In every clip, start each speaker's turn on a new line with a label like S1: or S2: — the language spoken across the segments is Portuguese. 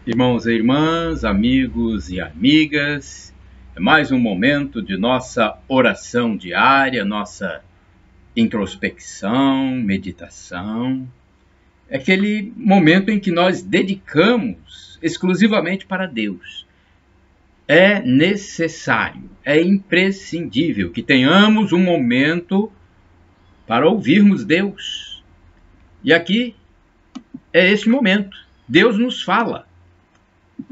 S1: Irmãos e irmãs, amigos e amigas, é mais um momento de nossa oração diária, nossa introspecção, meditação. É aquele momento em que nós dedicamos exclusivamente para Deus. É necessário, é imprescindível que tenhamos um momento para ouvirmos Deus. E aqui é este momento. Deus nos fala.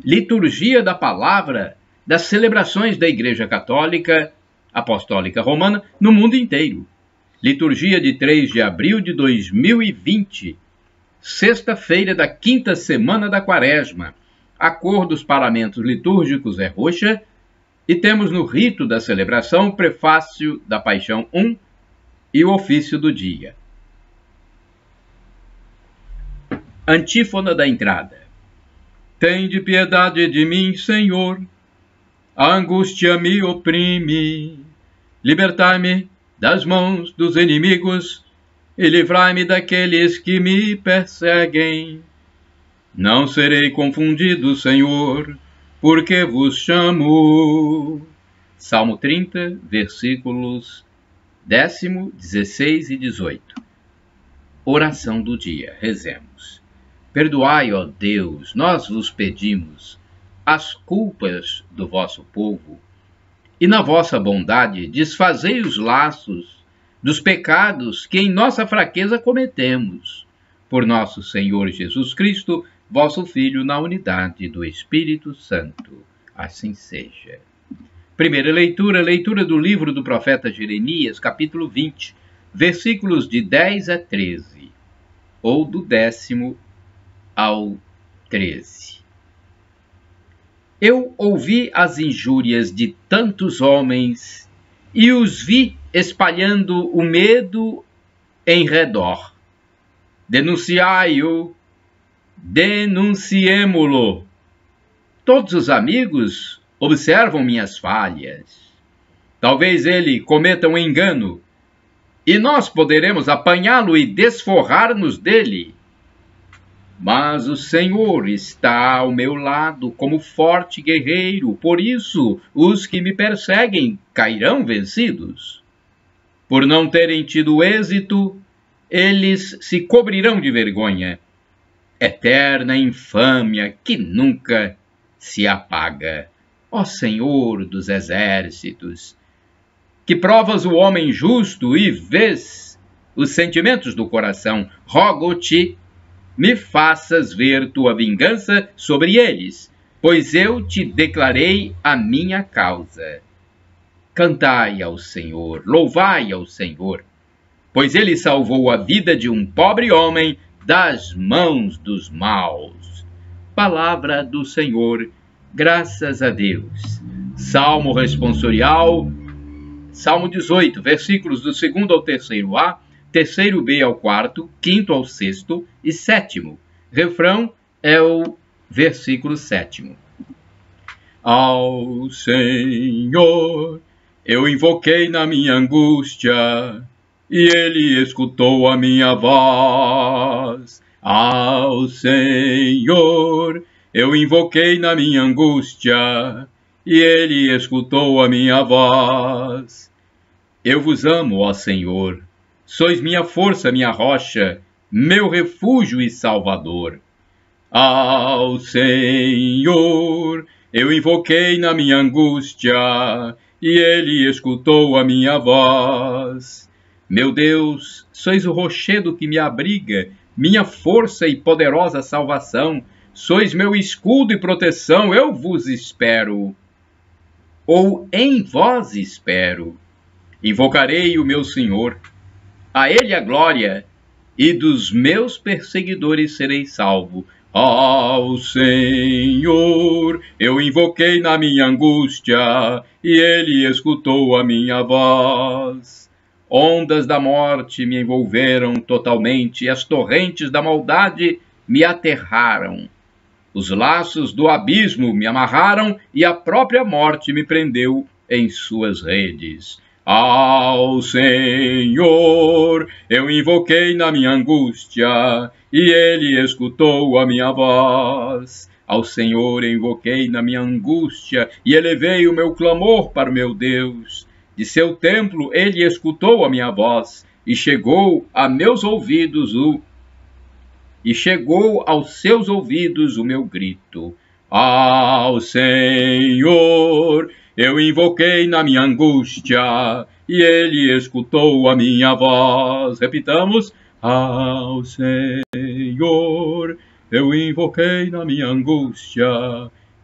S1: Liturgia da Palavra das celebrações da Igreja Católica Apostólica Romana no mundo inteiro. Liturgia de 3 de abril de 2020, sexta-feira da quinta semana da Quaresma. A cor dos paramentos litúrgicos é roxa e temos no rito da celebração o prefácio da Paixão 1 e o ofício do dia. Antífona da entrada. Tende piedade de mim, Senhor, a angústia me oprime. Libertai-me das mãos dos inimigos e livrai-me daqueles que me perseguem. Não serei confundido, Senhor, porque vos chamo. Salmo 30, versículos 10º, 16 e 18. Oração do dia. Rezemos. Perdoai, ó Deus, nós vos pedimos, as culpas do vosso povo, e na vossa bondade desfazei os laços dos pecados que em nossa fraqueza cometemos. Por nosso Senhor Jesus Cristo, vosso Filho, na unidade do Espírito Santo. Assim seja. Primeira leitura, leitura do livro do profeta Jeremias, capítulo 20, versículos de 10 a 13, ou do 10º ao 13. Eu ouvi as injúrias de tantos homens e os vi espalhando o medo em redor. Denunciai-o, denunciemo-lo. Todos os amigos observam minhas falhas. Talvez ele cometa um engano e nós poderemos apanhá-lo e desforrar-nos dele. Mas o Senhor está ao meu lado como forte guerreiro, por isso os que me perseguem cairão vencidos. Por não terem tido êxito, eles se cobrirão de vergonha, eterna infâmia que nunca se apaga. Ó Senhor dos exércitos, que provas o homem justo e vês os sentimentos do coração, rogo-te, me faças ver tua vingança sobre eles, pois eu te declarei a minha causa. Cantai ao Senhor, louvai ao Senhor, pois ele salvou a vida de um pobre homem das mãos dos maus. Palavra do Senhor, graças a Deus. Salmo responsorial, Salmo 18, versículos do 2º ao 3º-A, 3º-B ao 4º, 5º ao 6º e 7º. Refrão é o versículo 7º. Ao Senhor eu invoquei na minha angústia, e ele escutou a minha voz. Ao Senhor eu invoquei na minha angústia, e ele escutou a minha voz. Eu vos amo, ó Senhor. Sois minha força, minha rocha, meu refúgio e salvador. Ao Senhor eu invoquei na minha angústia, e ele escutou a minha voz. Meu Deus, sois o rochedo que me abriga, minha força e poderosa salvação. Sois meu escudo e proteção, eu vos espero. Ou em vós espero. Invocarei o meu Senhor. A ele a glória, e dos meus perseguidores serei salvo. Ao Senhor eu invoquei na minha angústia, e ele escutou a minha voz. Ondas da morte me envolveram totalmente, e as torrentes da maldade me aterraram. Os laços do abismo me amarraram, e a própria morte me prendeu em suas redes. Ao Senhor eu invoquei na minha angústia, e ele escutou a minha voz. Ao Senhor invoquei na minha angústia e elevei o meu clamor para o meu Deus. De seu templo ele escutou a minha voz e chegou aos seus ouvidos o meu grito. Ao Senhor eu invoquei na minha angústia e ele escutou a minha voz. Repitamos. Ao Senhor eu invoquei na minha angústia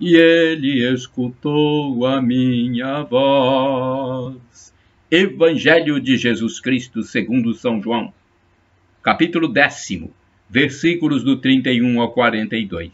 S1: e ele escutou a minha voz. Evangelho de Jesus Cristo segundo São João, capítulo 10, versículos do 31 ao 42.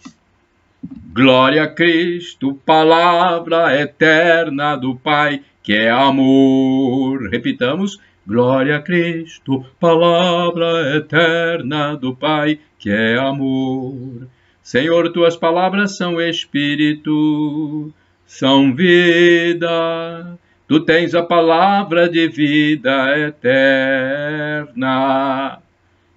S1: Glória a Cristo, palavra eterna do Pai, que é amor. Repitamos. Glória a Cristo, palavra eterna do Pai, que é amor. Senhor, tuas palavras são espírito, são vida. Tu tens a palavra de vida eterna.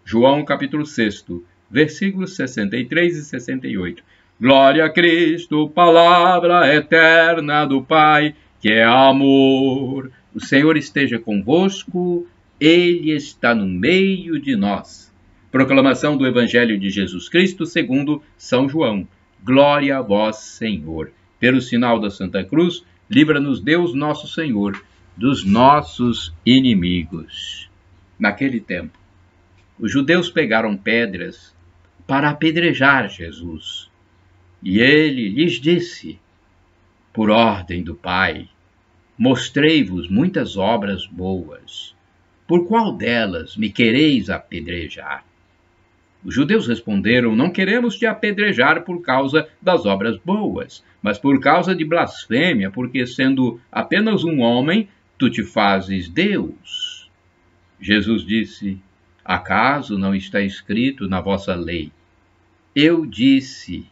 S1: João capítulo 6, versículos 63 e 68. Glória a Cristo, palavra eterna do Pai, que é amor. O Senhor esteja convosco, Ele está no meio de nós. Proclamação do Evangelho de Jesus Cristo segundo São João. Glória a vós, Senhor. Pelo sinal da Santa Cruz, livra-nos Deus nosso Senhor dos nossos inimigos. Naquele tempo, os judeus pegaram pedras para apedrejar Jesus. E ele lhes disse, por ordem do Pai, mostrei-vos muitas obras boas. Por qual delas me quereis apedrejar? Os judeus responderam, não queremos te apedrejar por causa das obras boas, mas por causa de blasfêmia, porque sendo apenas um homem, tu te fazes Deus. Jesus disse, acaso não está escrito na vossa lei? Eu disse,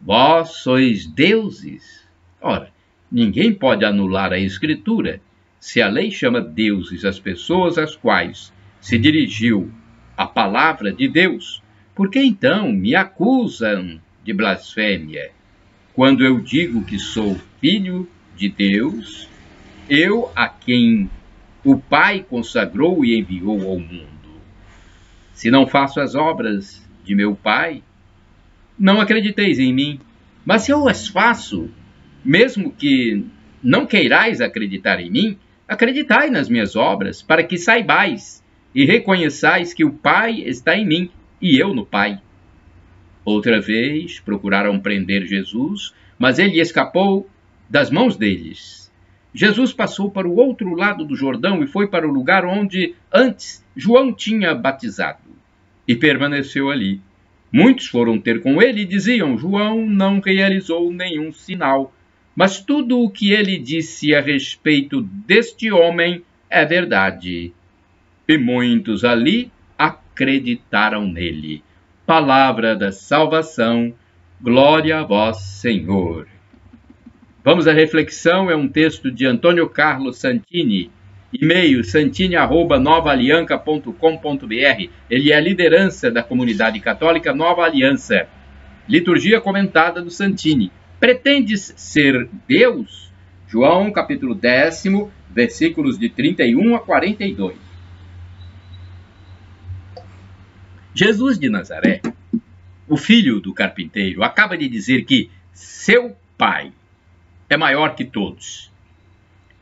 S1: vós sois deuses. Ora, ninguém pode anular a Escritura, se a lei chama deuses as pessoas às quais se dirigiu a palavra de Deus. Por que então me acusam de blasfêmia? Quando eu digo que sou filho de Deus, eu a quem o Pai consagrou e enviou ao mundo. Se não faço as obras de meu Pai, não acrediteis em mim. Mas se eu as faço, mesmo que não queirais acreditar em mim, acreditai nas minhas obras, para que saibais e reconheçais que o Pai está em mim e eu no Pai. Outra vez procuraram prender Jesus, mas ele escapou das mãos deles. Jesus passou para o outro lado do Jordão e foi para o lugar onde antes João tinha batizado, e permaneceu ali. Muitos foram ter com ele e diziam, João não realizou nenhum sinal, mas tudo o que ele disse a respeito deste homem é verdade. E muitos ali acreditaram nele. Palavra da salvação, glória a vós, Senhor. Vamos à reflexão, é um texto de Antônio Carlos Santini, e-mail santini@novaalianca.com.br. Ele é a liderança da comunidade católica Nova Aliança. Liturgia comentada do Santini. Pretendes ser Deus? João capítulo 10, versículos de 31 a 42. Jesus de Nazaré, o filho do carpinteiro, acaba de dizer que seu pai é maior que todos.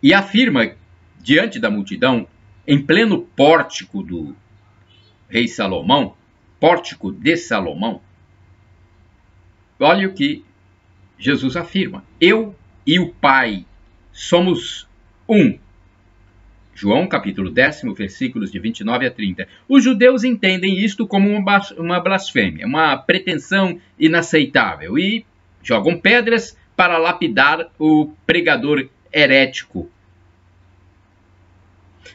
S1: E afirma, diante da multidão, em pleno pórtico do rei Salomão, pórtico de Salomão, olha o que Jesus afirma. Eu e o Pai somos um. João capítulo 10, versículos de 29 a 30. Os judeus entendem isto como uma blasfêmia, uma pretensão inaceitável, e jogam pedras para lapidar o pregador herético.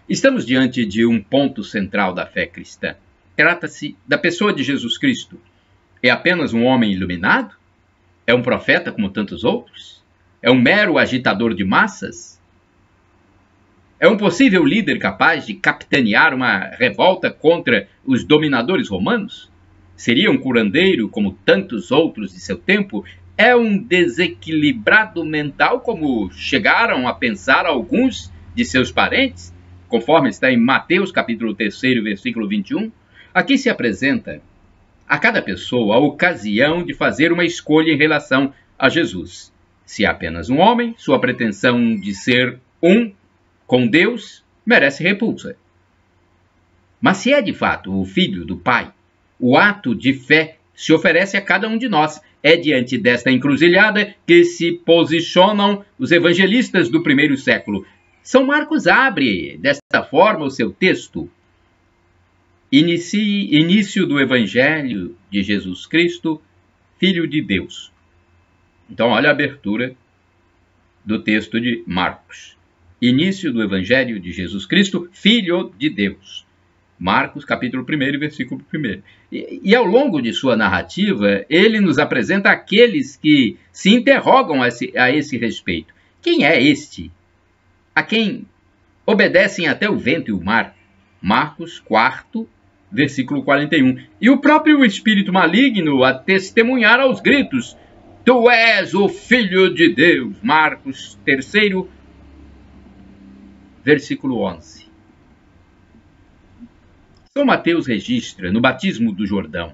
S1: Estamos diante de um ponto central da fé cristã. Trata-se da pessoa de Jesus Cristo. É apenas um homem iluminado? É um profeta como tantos outros? É um mero agitador de massas? É um possível líder capaz de capitanear uma revolta contra os dominadores romanos? Seria um curandeiro como tantos outros de seu tempo? é um desequilibrado mental, como chegaram a pensar alguns de seus parentes, conforme está em Mateus capítulo 3, versículo 21. Aqui se apresenta a cada pessoa a ocasião de fazer uma escolha em relação a Jesus. Se é apenas um homem, sua pretensão de ser um com Deus merece repulsa. Mas se é de fato o Filho do Pai, o ato de fé se oferece a cada um de nós. É diante desta encruzilhada que se posicionam os evangelistas do primeiro século. São Marcos abre desta forma o seu texto. Início do Evangelho de Jesus Cristo, Filho de Deus. Então, olha a abertura do texto de Marcos. Início do Evangelho de Jesus Cristo, Filho de Deus. Marcos, capítulo 1, versículo 1. E ao longo de sua narrativa, ele nos apresenta aqueles que se interrogam a esse respeito. Quem é este? A quem obedecem até o vento e o mar? Marcos 4, versículo 41. E o próprio espírito maligno a testemunhar aos gritos: Tu és o Filho de Deus. Marcos 3, versículo 11. São Mateus registra, no batismo do Jordão,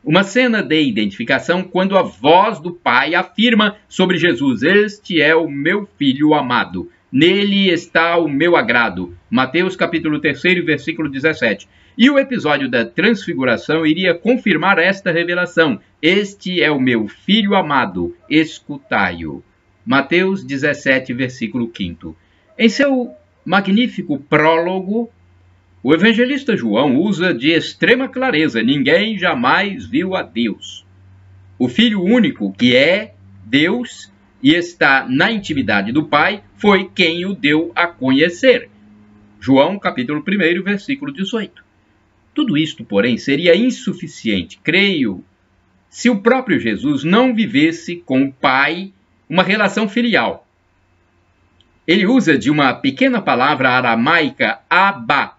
S1: uma cena de identificação quando a voz do Pai afirma sobre Jesus: Este é o meu Filho amado, nele está o meu agrado. Mateus capítulo 3, versículo 17. E o episódio da transfiguração iria confirmar esta revelação: Este é o meu Filho amado, escutai-o. Mateus 17, versículo 5. Em seu magnífico prólogo, o evangelista João usa de extrema clareza: ninguém jamais viu a Deus. O Filho único, que é Deus e está na intimidade do Pai, foi quem o deu a conhecer. João, capítulo 1, versículo 18. Tudo isto, porém, seria insuficiente, creio, se o próprio Jesus não vivesse com o Pai uma relação filial. Ele usa de uma pequena palavra aramaica, Abba.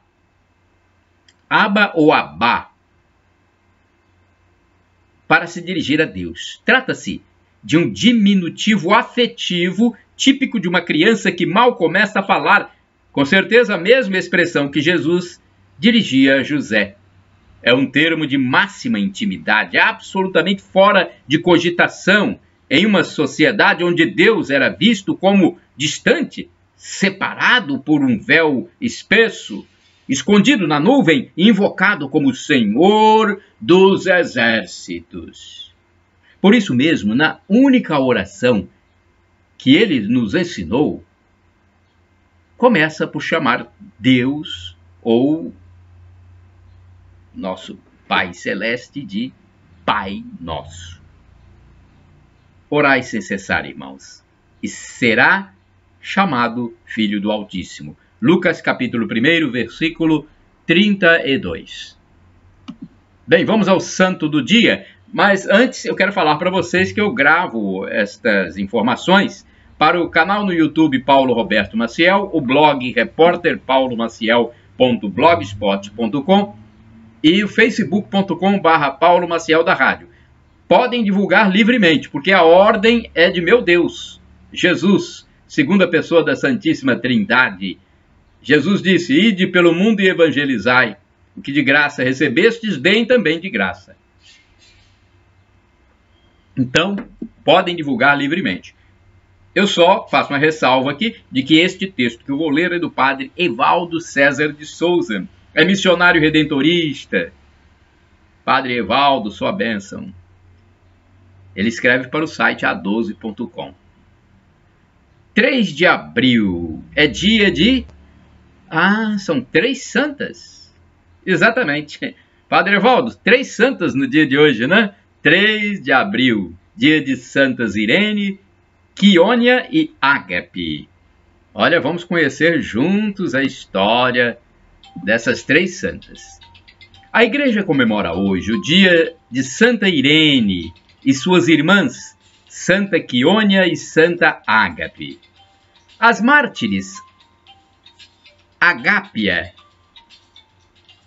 S1: Abba ou Abá, para se dirigir a Deus. Trata-se de um diminutivo afetivo típico de uma criança que mal começa a falar, com certeza a mesma expressão que Jesus dirigia a José. É um termo de máxima intimidade, absolutamente fora de cogitação, em uma sociedade onde Deus era visto como distante, separado por um véu espesso, escondido na nuvem, invocado como Senhor dos Exércitos. Por isso mesmo, na única oração que ele nos ensinou, começa por chamar Deus ou nosso Pai Celeste de Pai Nosso. Orai sem cessar, irmãos, e será chamado Filho do Altíssimo. Lucas capítulo 1, versículo 32. Bem, vamos ao santo do dia, mas antes eu quero falar para vocês que eu gravo estas informações para o canal no YouTube Paulo Roberto Maciel, o blog repórterpaulomaciel.blogspot.com e o facebook.com/Paulo Maciel da Rádio. Podem divulgar livremente, porque a ordem é de meu Deus, Jesus, segunda pessoa da Santíssima Trindade. Jesus disse: Ide pelo mundo e evangelizai. O que de graça recebestes, deem também de graça. Então, podem divulgar livremente. Eu só faço uma ressalva aqui de que este texto que eu vou ler é do padre Evaldo César de Souza. É missionário redentorista. Padre Evaldo, sua bênção. Ele escreve para o site a12.com. 3 de abril é dia de... são 3 santas. Exatamente. Padre Evaldo, 3 santas no dia de hoje, né? 3 de abril, dia de Santas Irene, Quiônia e Ágape. Olha, vamos conhecer juntos a história dessas 3 santas. A igreja comemora hoje o dia de Santa Irene e suas irmãs, Santa Quiônia e Santa Ágape. As mártires Agápia,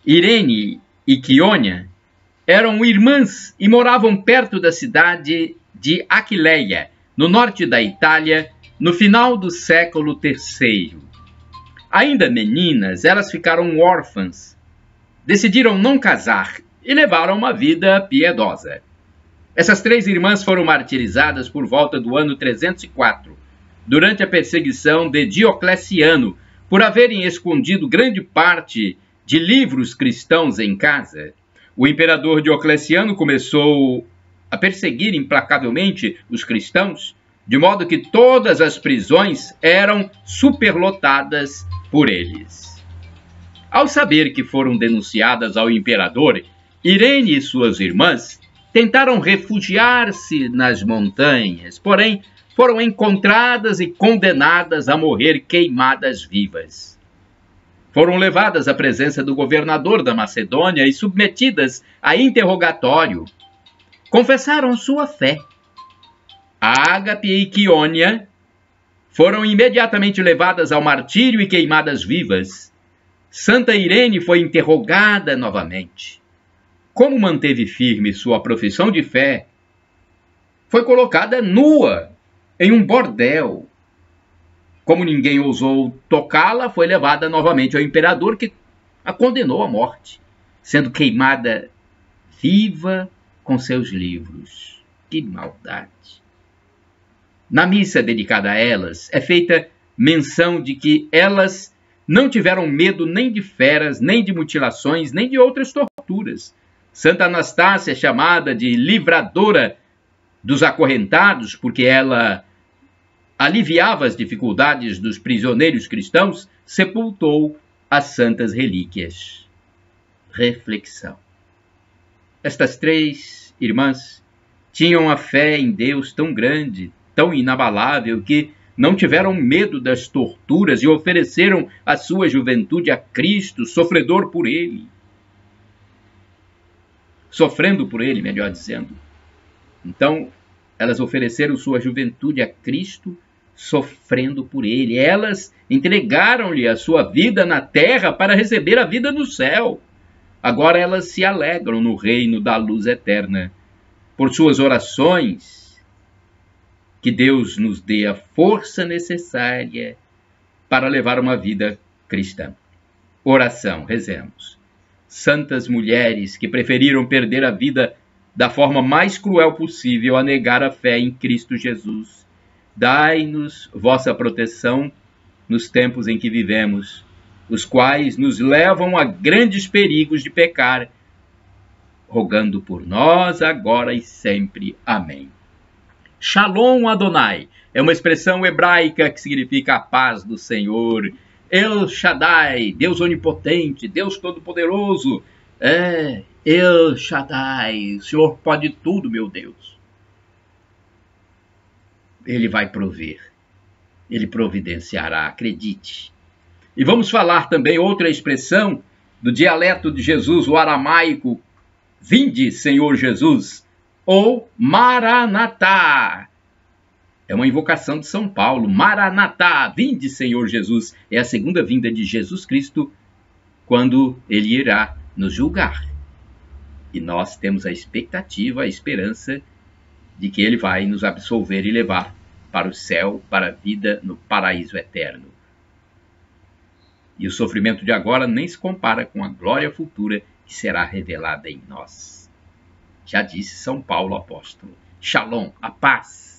S1: Irene e Quiônia eram irmãs e moravam perto da cidade de Aquileia, no norte da Itália, no final do século III. Ainda meninas, elas ficaram órfãs, decidiram não casar e levaram uma vida piedosa. Essas 3 irmãs foram martirizadas por volta do ano 304, durante a perseguição de Diocleciano, por haverem escondido grande parte de livros cristãos em casa. O imperador Diocleciano começou a perseguir implacavelmente os cristãos, de modo que todas as prisões eram superlotadas por eles. Ao saber que foram denunciadas ao imperador, Irene e suas irmãs tentaram refugiar-se nas montanhas, porém foram encontradas e condenadas a morrer queimadas vivas. Foram levadas à presença do governador da Macedônia e submetidas a interrogatório. Confessaram sua fé. Ágape e Quíonia foram imediatamente levadas ao martírio e queimadas vivas. Santa Irene foi interrogada novamente. Como manteve firme sua profissão de fé, foi colocada nua em um bordel. Como ninguém ousou tocá-la, foi levada novamente ao imperador, que a condenou à morte, sendo queimada viva com seus livros. Que maldade! Na missa dedicada a elas, é feita menção de que elas não tiveram medo nem de feras, nem de mutilações, nem de outras torturas. Santa Anastácia é chamada de livradora dos acorrentados, porque ela aliviava as dificuldades dos prisioneiros cristãos, sepultou as santas relíquias. Reflexão. Estas 3 irmãs tinham a fé em Deus tão grande, tão inabalável, que não tiveram medo das torturas e ofereceram a sua juventude a Cristo, sofredor por ele. Sofrendo por ele, melhor dizendo. Então, elas ofereceram sua juventude a Cristo, sofrendo por ele. Elas entregaram-lhe a sua vida na terra para receber a vida no céu. Agora elas se alegram no reino da luz eterna. Por suas orações, que Deus nos dê a força necessária para levar uma vida cristã. Oração, rezemos. Santas mulheres que preferiram perder a vida da forma mais cruel possível a negar a fé em Cristo Jesus, dai-nos vossa proteção nos tempos em que vivemos, os quais nos levam a grandes perigos de pecar, rogando por nós agora e sempre. Amém. Shalom Adonai é uma expressão hebraica que significa a paz do Senhor. El Shaddai, Deus onipotente, Deus todo-poderoso. El Shaddai, o Senhor pode tudo, meu Deus. Ele vai prover, ele providenciará, acredite. E vamos falar também outra expressão do dialeto de Jesus, o aramaico, vinde, Senhor Jesus, ou Maranatá. É uma invocação de São Paulo, Maranatá, vinde, Senhor Jesus. É a segunda vinda de Jesus Cristo, quando ele irá nos julgar. E nós temos a expectativa, a esperança de que ele vai nos absolver e levar para o céu, para a vida no paraíso eterno. E o sofrimento de agora nem se compara com a glória futura que será revelada em nós. Já disse São Paulo apóstolo. Shalom, a paz.